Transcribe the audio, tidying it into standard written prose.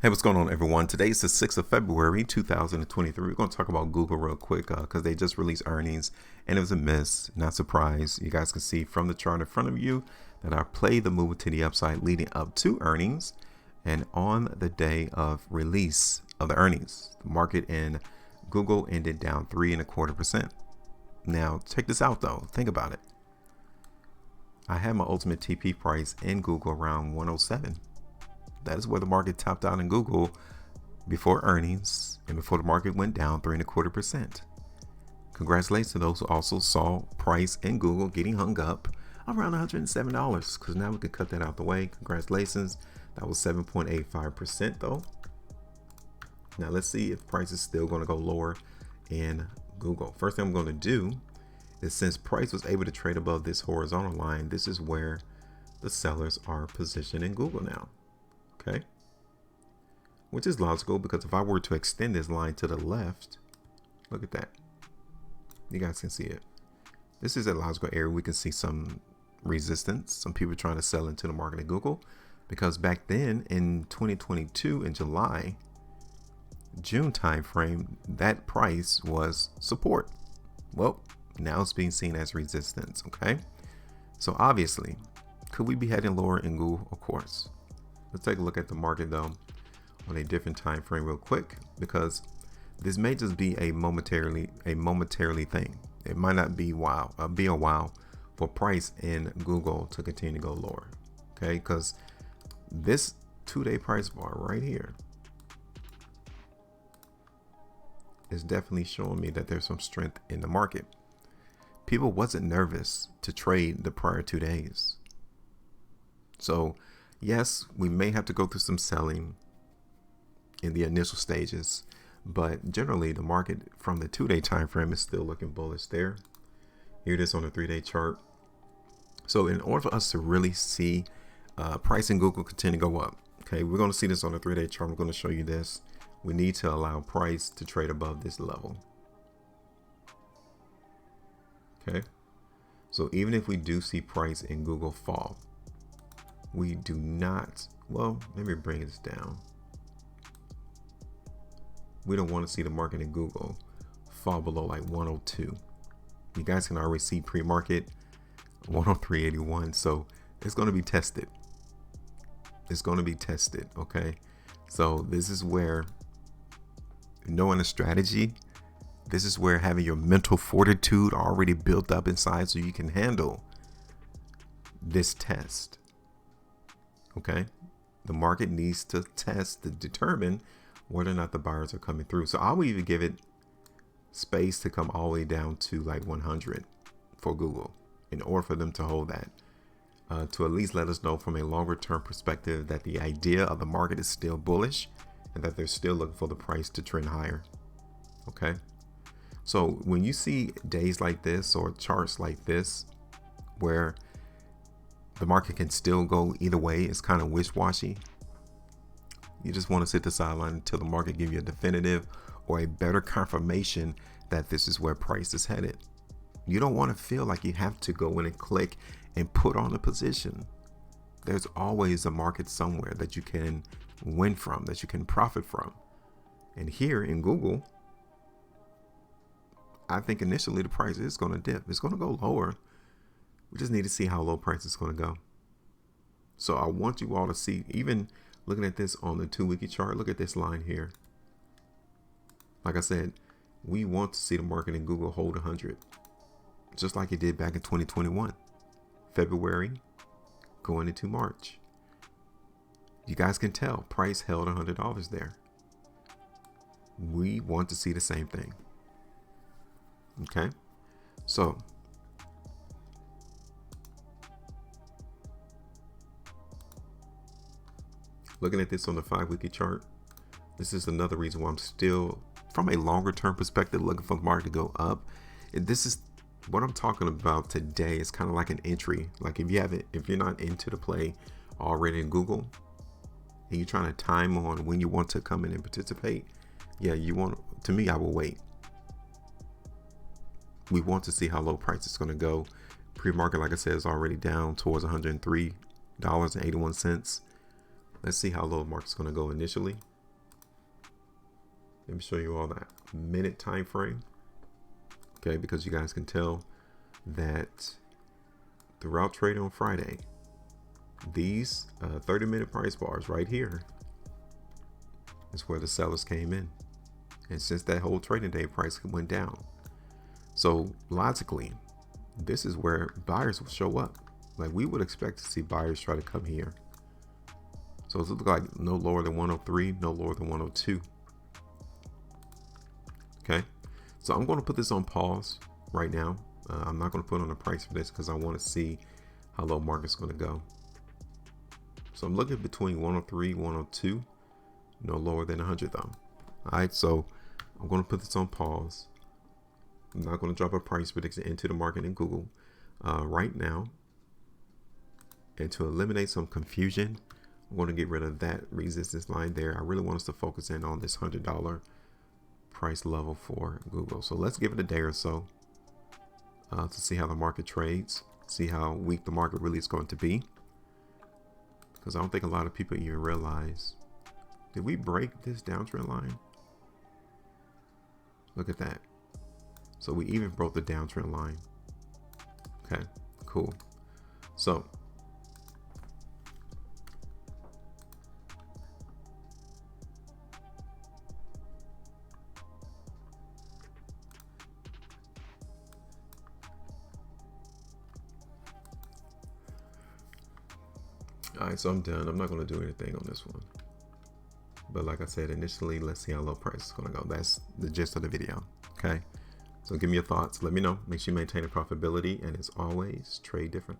Hey, what's going on, everyone? Today is the 6th of February, 2023. We're going to talk about Google real quick because they just released earnings and it was a miss. Not surprised. You guys can see from the chart in front of you that I played the move to the upside leading up to earnings. And on the day of release of the earnings, the market in Google ended down 3.25%. Now, check this out, though. Think about it. I had my ultimate TP price in Google around 107. That is where the market topped out in Google before earnings and before the market went down 3.25%. Congratulations to those who also saw price in Google getting hung up around $107, because now we can cut that out the way. Congratulations. That was 7.85% though. Now let's see if price is still going to go lower in Google. First thing I'm going to do is, since price was able to trade above this horizontal line, this is where the sellers are positioned in Google now. Okay, which is logical, because if I were to extend this line to the left, look at that. You guys can see it. This is a logical area. We can see some resistance, some people trying to sell into the market at Google, because back then in 2022 in July, June timeframe, that price was support. Well, now it's being seen as resistance. Okay, so obviously, could we be heading lower in Google? Of course. Let's take a look at the market though on a different time frame real quick, because this may just be a momentarily thing. It might not be be a while for price in Google to continue to go lower. Okay, because this 2-day price bar right here is definitely showing me that there's some strength in the market. People wasn't nervous to trade the prior 2 days. So yes, we may have to go through some selling in the initial stages, but generally the market from the 2-day time frame is still looking bullish there. Here it is on the 3-day chart. So in order for us to really see price in Google continue to go up, okay, we're going to see this on the 3-day chart. I'm going to show you this. We need to allow price to trade above this level. Okay, so even if we do see price in Google fall, we do not, well, let me bring this down. We don't want to see the market in Google fall below like 102. You guys can already see pre-market 103.81. So it's going to be tested. It's going to be tested. Okay. So this is where knowing a strategy, this is where having your mental fortitude already built up inside so you can handle this test. Okay, the market needs to test to determine whether or not the buyers are coming through. So I will even give it space to come all the way down to like 100 for Google in order for them to hold that, to at least let us know from a longer term perspective that the idea of the market is still bullish and that they're still looking for the price to trend higher. Okay, so when you see days like this or charts like this where the market can still go either way, it's kind of wish-washy. You just want to sit the sideline until the market gives you a definitive or a better confirmation that this is where price is headed. You don't want to feel like you have to go in and click and put on a position. There's always a market somewhere that you can win from, that you can profit from. And here in Google, I think initially the price is going to dip. It's going to go lower. We just need to see how low price is going to go. So I want you all to see, even looking at this on the 2-week chart, look at this line here. Like I said, we want to see the market in Google hold 100, just like it did back in 2021, February going into March. You guys can tell price held $100 there. We want to see the same thing. Okay, so looking at this on the 5-week chart, this is another reason why I'm still, from a longer term perspective, looking for the market to go up. This is what I'm talking about today. It's kind of like an entry. Like if you're not into the play already in Google and you're trying to time on when you want to come in and participate, yeah, to me, I will wait. We want to see how low price is going to go. Pre-market, like I said, is already down towards $103.81. Let's see how low the market's going to go initially. Let me show you all that minute time frame. Okay, because you guys can tell that throughout trading on Friday, these 30-minute price bars right here is where the sellers came in. And since that whole trading day, price went down. So logically, this is where buyers will show up. Like we would expect to see buyers try to come here. So it looks like no lower than 103, no lower than 102. Okay, so I'm going to put this on pause right now. I'm not going to put on a price for this because I want to see how low market's going to go. So I'm looking between 103, 102, no lower than 100 though. All right, so I'm going to put this on pause. I'm not going to drop a price prediction into the market in Google right now. And to eliminate some confusion, I'm going to get rid of that resistance line there. I really want us to focus in on this $100 price level for Google. So let's give it a day or so to see how the market trades, see how weak the market really is going to be. Because I don't think a lot of people even realize, did we break this downtrend line? Look at that. So we even broke the downtrend line. Okay, cool. So all right, so I'm done. I'm not going to do anything on this one. But like I said, initially, let's see how low price is going to go. That's the gist of the video. Okay. So give me your thoughts. Let me know. Make sure you maintain a profitability. And as always, trade different.